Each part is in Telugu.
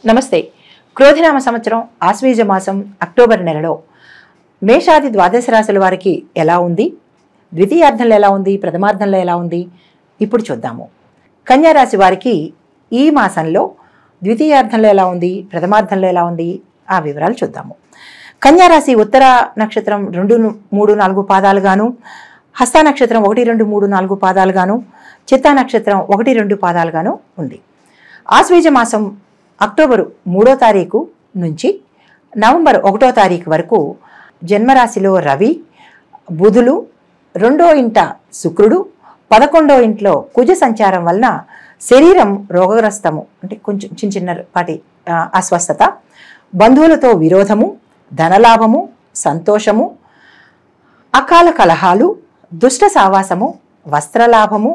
నమస్తే. క్రోధినామ సంవత్సరం ఆశ్వీజ మాసం అక్టోబర్ నెలలో మేషాది ద్వాదశ రాశుల వారికి ఎలా ఉంది, ద్వితీయార్థంలో ఎలా ఉంది, ప్రథమార్థంలో ఎలా ఉంది ఇప్పుడు చూద్దాము. కన్యా రాశి వారికి ఈ మాసంలో ద్వితీయార్థంలో ఎలా ఉంది, ప్రథమార్థంలో ఎలా ఉంది ఆ వివరాలు చూద్దాము. కన్యా రాశి ఉత్తర నక్షత్రం 2, 3, 4 పాదాలుగాను, హస్త నక్షత్రం 1, 2, 3, 4 పాదాలుగాను, చిత్తా నక్షత్రం 1, 2 పాదాలుగాను ఉంది. ఆశ్వీజ మాసం అక్టోబరు 3వ తారీఖు నుంచి నవంబర్ 1వ తారీఖు వరకు జన్మరాశిలో రవి, బుధులు, 2వ ఇంట శుక్రుడు, 11వ ఇంట్లో కుజ సంచారం వలన శరీరం రోగగ్రస్తము, అంటే కొంచెం చిన్నపాటి అస్వస్థత, బంధువులతో విరోధము, ధనలాభము, సంతోషము, అకాల కలహాలు, దుష్ట సావాసము, వస్త్రలాభము,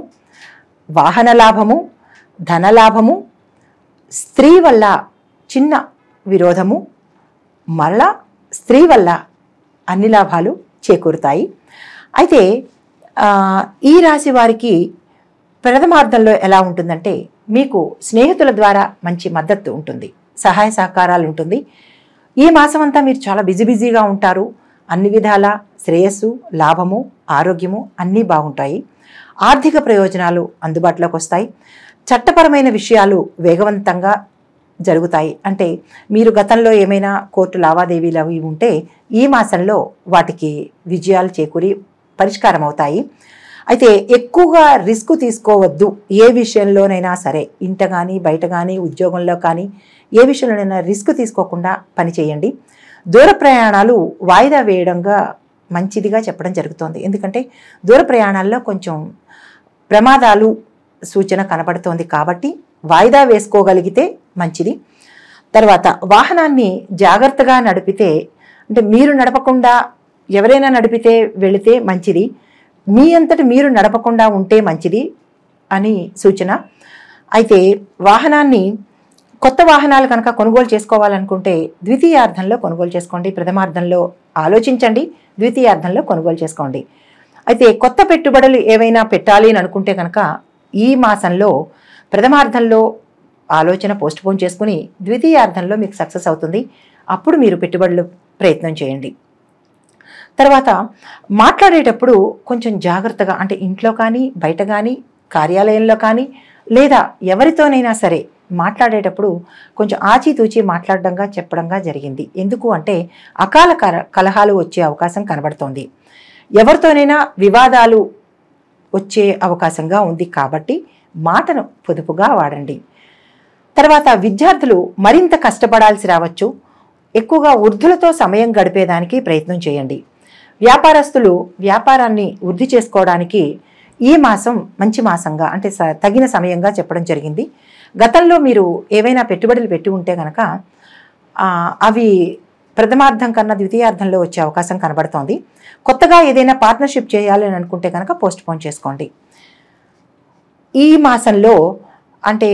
వాహన లాభము, ధనలాభము, స్త్రీ వల్ల చిన్న విరోధము, మరలా స్త్రీ వల్ల అన్ని లాభాలు చేకూరుతాయి. అయితే ఈ రాశి వారికి ప్రథమార్థంలో ఎలా ఉంటుందంటే మీకు స్నేహితుల ద్వారా మంచి మద్దతు ఉంటుంది, సహాయ సహకారాలు ఉంటుంది. ఈ మాసం అంతా మీరు చాలా బిజీగా ఉంటారు. అన్ని విధాల శ్రేయస్సు, లాభము, ఆరోగ్యము అన్నీ బాగుంటాయి. ఆర్థిక ప్రయోజనాలు అందుబాటులోకి వస్తాయి. చట్టపరమైన విషయాలు వేగవంతంగా జరుగుతాయి. అంటే మీరు గతంలో ఏమైనా కోర్టు లావాదేవీలు అవి ఉంటే ఈ మాసంలో వాటికి విజయాలు చేకూరి పరిష్కారం అవుతాయి. అయితే ఎక్కువగా రిస్క్ తీసుకోవద్దు. ఏ విషయంలోనైనా సరే, ఇంట కానీ బయట కానీ ఉద్యోగంలో కానీ ఏ విషయంలోనైనా రిస్క్ తీసుకోకుండా పనిచేయండి. దూర ప్రయాణాలు వాయిదా వేయడంగా మంచిదిగా చెప్పడం జరుగుతోంది. ఎందుకంటే దూర ప్రయాణాల్లో కొంచెం ప్రమాదాలు సూచన కనబడుతోంది కాబట్టి వాయిదా వేసుకోగలిగితే మంచిది. తర్వాత వాహనాన్ని జాగ్రత్తగా నడిపితే, అంటే మీరు నడపకుండా ఎవరైనా నడిపితే వెళితే మంచిది, మీ అంతటి మీరు నడపకుండా ఉంటే మంచిది అని సూచన. అయితే వాహనాన్ని కొత్త వాహనాలు కనుక కొనుగోలు చేసుకోవాలనుకుంటే ద్వితీయార్థంలో కొనుగోలు చేసుకోండి. ప్రథమార్థంలో ఆలోచించండి, ద్వితీయార్థంలో కొనుగోలు చేసుకోండి. అయితే కొత్త పెట్టుబడులు ఏవైనా పెట్టాలి అని అనుకుంటే కనుక ఈ మాసంలో ప్రథమార్థంలో ఆలోచన పోస్ట్పోన్ చేసుకుని ద్వితీయార్థంలో మీకు సక్సెస్ అవుతుంది. అప్పుడు మీరు పెట్టుబడులు ప్రయత్నం చేయండి. తర్వాత మాట్లాడేటప్పుడు కొంచెం జాగ్రత్తగా, అంటే ఇంట్లో కానీ బయట కానీ కార్యాలయంలో కానీ లేదా ఎవరితోనైనా సరే మాట్లాడేటప్పుడు కొంచెం ఆచితూచి మాట్లాడడంగా చెప్పడంగా జరిగింది. ఎందుకు అంటే అకాల కలహాలు వచ్చే అవకాశం కనబడుతోంది. ఎవరితోనైనా వివాదాలు వచ్చే అవకాశంగా ఉంది కాబట్టి మాటను పొదుపుగా వాడండి. తర్వాత విద్యార్థులు మరింత కష్టపడాల్సి రావచ్చు. ఎక్కువగా వృద్ధులతో సమయం గడిపేదానికి ప్రయత్నం చేయండి. వ్యాపారస్తులు వ్యాపారాన్ని వృద్ధి చేసుకోవడానికి ఈ మాసం మంచి మాసంగా, అంటే తగిన సమయంగా చెప్పడం జరిగింది. గతంలో మీరు ఏవైనా పెట్టుబడులు పెట్టి ఉంటే కనుక అవి ప్రథమార్థం కన్నా ద్వితీయార్థంలో వచ్చే అవకాశం కనబడుతోంది. కొత్తగా ఏదైనా పార్ట్నర్షిప్ చేయాలి అని అనుకుంటే కనుక పోస్ట్పోన్ చేసుకోండి. ఈ మాసంలో, అంటే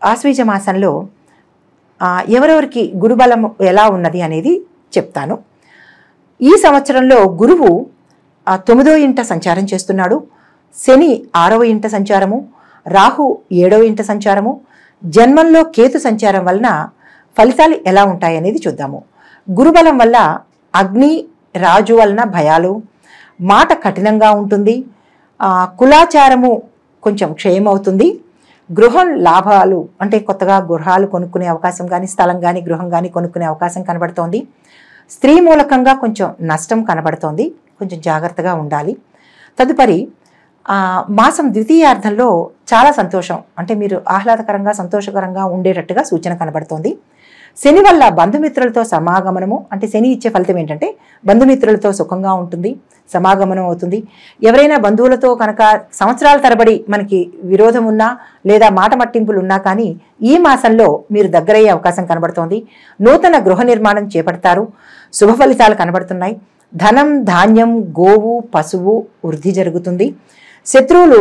ఆశ్వీజ మాసంలో ఎవరెవరికి గురుబలం ఎలా ఉన్నది అనేది చెప్తాను. ఈ సంవత్సరంలో గురువు 9వ ఇంట సంచారం చేస్తున్నాడు. శని 6వ ఇంట సంచారము, రాహు 7వ ఇంట సంచారము, జన్మంలో కేతు సంచారం వలన ఫలితాలు ఎలా ఉంటాయనేది చూద్దాము. గురుబలం వల్ల అగ్ని రాజు వలన భయాలు, మాట కఠినంగా ఉంటుంది, కులాచారము కొంచెం క్షయమవుతుంది, గృహం లాభాలు, అంటే కొత్తగా గృహాలు కొనుక్కునే అవకాశం కానీ స్థలం కానీ గృహం కానీ కొనుక్కునే అవకాశం కనబడుతోంది. స్త్రీ మూలకంగా కొంచెం నష్టం కనబడుతోంది, కొంచెం జాగ్రత్తగా ఉండాలి. తదుపరి మాసం ద్వితీయార్థంలో చాలా సంతోషం, అంటే మీరు ఆహ్లాదకరంగా సంతోషకరంగా ఉండేటట్టుగా సూచన కనబడుతోంది. శని వల్ల బంధుమిత్రులతో సమాగమనము, అంటే శని ఇచ్చే ఫలితం ఏంటంటే బంధుమిత్రులతో సుఖంగా ఉంటుంది, సమాగమనం అవుతుంది. ఎవరైనా బంధువులతో కనుక సంవత్సరాల తరబడి మనకి విరోధం ఉన్నా లేదా మాట మట్టింపులు ఉన్నా కానీ ఈ మాసంలో మీరు దగ్గరయ్యే అవకాశం కనబడుతోంది. నూతన గృహ నిర్మాణం చేపడతారు, శుభ ఫలితాలు కనబడుతున్నాయి. ధనం, ధాన్యం, గోవు, పశువు వృద్ధి జరుగుతుంది. శత్రువులు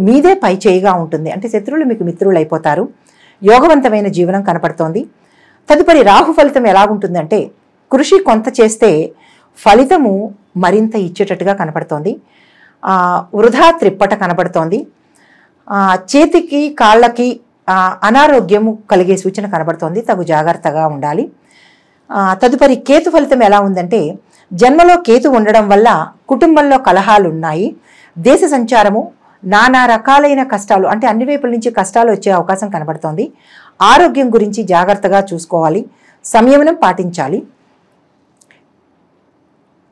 మీదే పై చేయిగా ఉంటుంది, అంటే శత్రువులు మీకు మిత్రులు అయిపోతారు. యోగవంతమైన జీవనం కనపడుతోంది. తదుపరి రాహు ఫలితం ఎలా ఉంటుందంటే కృషి కొంత చేస్తే ఫలితము మరింత ఇచ్చేటట్టుగా కనపడుతోంది. వృధా త్రిప్పట కనబడుతోంది. చేతికి కాళ్ళకి అనారోగ్యము కలిగే సూచన కనబడుతోంది, తగు జాగ్రత్తగా ఉండాలి. తదుపరి కేతు ఫలితం ఎలా ఉందంటే, జన్మలో కేతు ఉండడం వల్ల కుటుంబంలో కలహాలు ఉన్నాయి, దేశ సంచారము, నానా రకాలైన కష్టాలు అంటే అన్ని వైపుల నుంచి కష్టాలు వచ్చే అవకాశం కనబడుతోంది. ఆరోగ్యం గురించి జాగ్రత్తగా చూసుకోవాలి, సంయమనం పాటించాలి.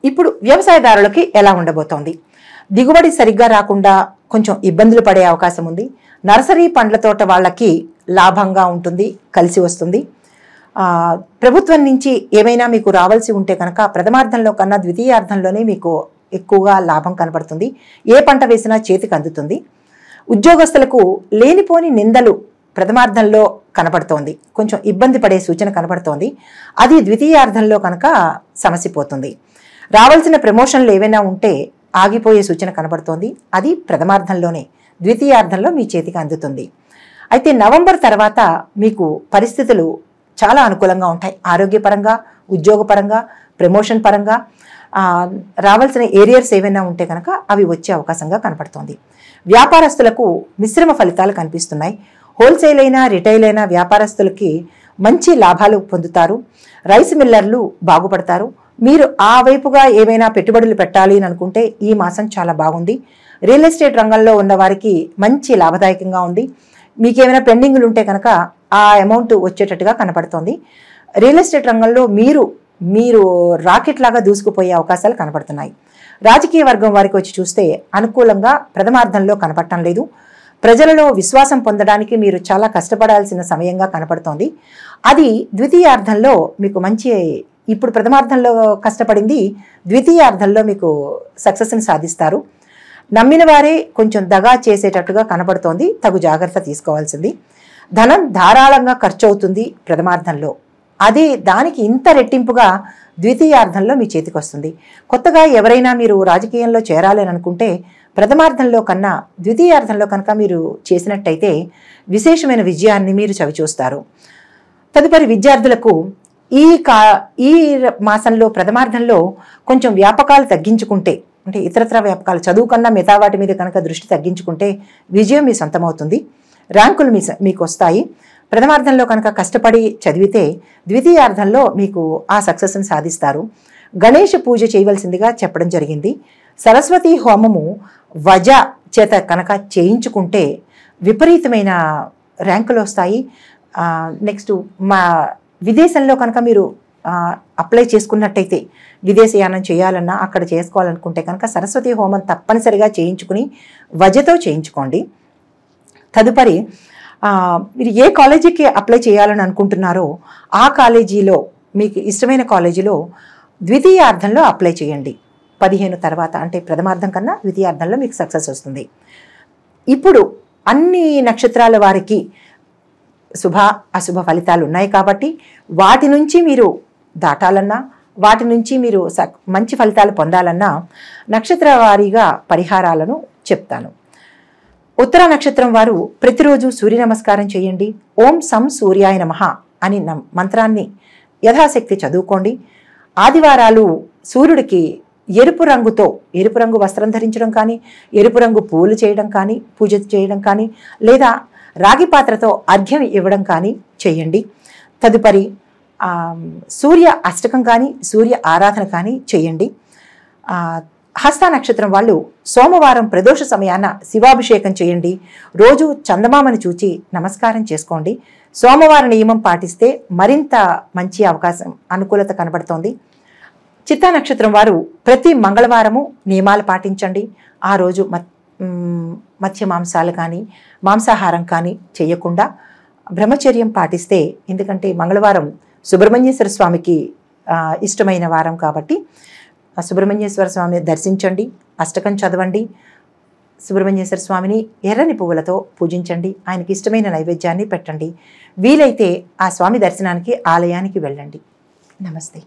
ఇప్పుడు వ్యవసాయదారులకి ఎలా ఉండబోతోంది? దిగుబడి సరిగ్గా రాకుండా కొంచెం ఇబ్బందులు పడే అవకాశం ఉంది. నర్సరీ పండ్ల తోట వాళ్ళకి లాభంగా ఉంటుంది, కలిసి వస్తుంది. ప్రభుత్వం నుంచి ఏమైనా మీకు రావాల్సి ఉంటే కనుక ప్రథమార్థంలో కన్నా ద్వితీయార్థంలోనే మీకు ఎక్కువగా లాభం కనపడుతుంది. ఏ పంట వేసినా చేతికి అందుతుంది. ఉద్యోగస్తులకు లేనిపోని నిందలు ప్రథమార్థంలో కనపడుతోంది, కొంచెం ఇబ్బంది పడే సూచన కనపడుతోంది. అది ద్వితీయార్థంలో కనుక సమసిపోతుంది. రావాల్సిన ప్రమోషన్లు ఏవైనా ఉంటే ఆగిపోయే సూచన కనబడుతోంది, అది ప్రథమార్థంలోనే, ద్వితీయార్థంలో మీ చేతికి అందుతుంది. అయితే నవంబర్ తర్వాత మీకు పరిస్థితులు చాలా అనుకూలంగా ఉంటాయి. ఆరోగ్యపరంగా, ఉద్యోగపరంగా, ప్రమోషన్ పరంగా రావాల్సిన ఏరియర్స్ ఏవైనా ఉంటే కనుక అవి వచ్చే అవకాశంగా కనపడుతోంది. వ్యాపారస్తులకు మిశ్రమ ఫలితాలు కనిపిస్తున్నాయి. హోల్సేల్ అయినా రిటైల్ అయినా వ్యాపారస్తులకి మంచి లాభాలు పొందుతారు. రైస్ మిల్లర్లు బాగుపడతారు. మీరు ఆ వైపుగా ఏమైనా పెట్టుబడులు పెట్టాలి అని అనుకుంటే ఈ మాసం చాలా బాగుంది. రియల్ ఎస్టేట్ రంగంలో ఉన్న వారికి మంచి లాభదాయకంగా ఉంది. మీకేమైనా పెండింగ్లు ఉంటే కనుక ఆ అమౌంట్ వచ్చేటట్టుగా కనపడుతోంది. రియల్ ఎస్టేట్ రంగంలో మీరు రాకెట్ లాగా దూసుకుపోయే అవకాశాలు కనపడుతున్నాయి. రాజకీయ వర్గం వారికి వచ్చి చూస్తే అనుకూలంగా ప్రథమార్థంలో కనపడటం లేదు. ప్రజలలో విశ్వాసం పొందడానికి మీరు చాలా కష్టపడాల్సిన సమయంగా కనపడుతోంది. అది ద్వితీయార్థంలో మీకు మంచి, ఇప్పుడు ప్రథమార్థంలో కష్టపడింది ద్వితీయార్థంలో మీకు సక్సెస్ని సాధిస్తారు. నమ్మిన వారే కొంచెం దగా చేసేటట్టుగా కనబడుతోంది, తగు జాగ్రత్త తీసుకోవాల్సింది. ధనం ధారాళంగా ఖర్చు అవుతుంది ప్రథమార్థంలో, అదే దానికి ఇంత రెట్టింపుగా ద్వితీయార్థంలో మీ చేతికి వస్తుంది. కొత్తగా ఎవరైనా మీరు రాజకీయంలో చేరాలి అని అనుకుంటే ప్రథమార్థంలో కన్నా ద్వితీయార్థంలో కనుక మీరు చేసినట్టయితే విశేషమైన విజయాన్ని మీరు చవిచూస్తారు. తదుపరి విద్యార్థులకు ఈ మాసంలో ప్రథమార్థంలో కొంచెం వ్యాపకాలు తగ్గించుకుంటే, అంటే ఇతరత్ర వ్యాపకాలు చదువు కన్నా మిగతా వాటి మీద కనుక దృష్టి తగ్గించుకుంటే విజయం మీ సొంతమవుతుంది. ర్యాంకులు మీకు వస్తాయి. ప్రథమార్థంలో కనుక కష్టపడి చదివితే ద్వితీయార్థంలో మీకు ఆ సక్సెస్ని సాధిస్తారు. గణేష పూజ చేయవలసిందిగా చెప్పడం జరిగింది. సరస్వతి హోమము వజ చేత కనుక చేయించుకుంటే విపరీతమైన ర్యాంకులు వస్తాయి. నెక్స్ట్ విదేశంలో కనుక మీరు అప్లై చేసుకున్నట్టయితే, విదేశయానం చేయాలన్నా అక్కడ చేసుకోవాలనుకుంటే కనుక సరస్వతి హోమం తప్పనిసరిగా చేయించుకుని వజతో చేయించుకోండి. తదుపరి మీరు ఏ కాలేజీకి అప్లై చేయాలని అనుకుంటున్నారో ఆ కాలేజీలో, మీకు ఇష్టమైన కాలేజీలో ద్వితీయార్థంలో అప్లై చేయండి. 15 తర్వాత, అంటే ప్రథమార్థం కన్నా ద్వితీయార్థంలో మీకు సక్సెస్ వస్తుంది. ఇప్పుడు అన్ని నక్షత్రాల వారికి శుభ అశుభ ఫలితాలు ఉన్నాయి కాబట్టి వాటి నుంచి మీరు దాటాలన్నా, వాటి నుంచి మీరు మంచి ఫలితాలు పొందాలన్నా నక్షత్ర వారీగా పరిహారాలను చెప్తాను. ఉత్తర నక్షత్రం వారు ప్రతిరోజు సూర్య నమస్కారం చేయండి. ఓం సం సూర్యాయ నమః అని మంత్రాన్ని యథాశక్తి చదువుకోండి. ఆదివారాలు సూర్యుడికి ఎరుపు రంగు వస్త్రం ధరించడం కానీ, ఎరుపు రంగు పూలు చేయడం కానీ, పూజ చేయడం కానీ, లేదా రాగి పాత్రతో అర్ఘ్యం ఇవ్వడం కానీ చేయండి. తదుపరి సూర్య అష్టకం కానీ, సూర్య ఆరాధన కానీ చేయండి. హస్త నక్షత్రం వాళ్ళు సోమవారం ప్రదోష సమయాన శివాభిషేకం చేయండి. రోజు చందమామని చూచి నమస్కారం చేసుకోండి. సోమవారం నియమం పాటిస్తే మరింత మంచి అవకాశం, అనుకూలత కనబడుతోంది. చిత్తా నక్షత్రం వారు ప్రతి మంగళవారము నియమాలు పాటించండి. ఆ రోజు మత్స్య మాంసాలు కానీ, మాంసాహారం కానీ చేయకుండా బ్రహ్మచర్యం పాటిస్తే, ఎందుకంటే మంగళవారం సుబ్రహ్మణ్యేశ్వర స్వామికి ఇష్టమైన వారం కాబట్టి సుబ్రహ్మణ్యేశ్వర స్వామిని దర్శించండి, అష్టకం చదవండి, సుబ్రహ్మణ్యేశ్వర స్వామిని ఎర్రని పువ్వులతో పూజించండి, ఆయనకి ఇష్టమైన నైవేద్యాన్ని పెట్టండి. వీలైతే ఆ స్వామి దర్శనానికి ఆలయానికి వెళ్ళండి. నమస్తే.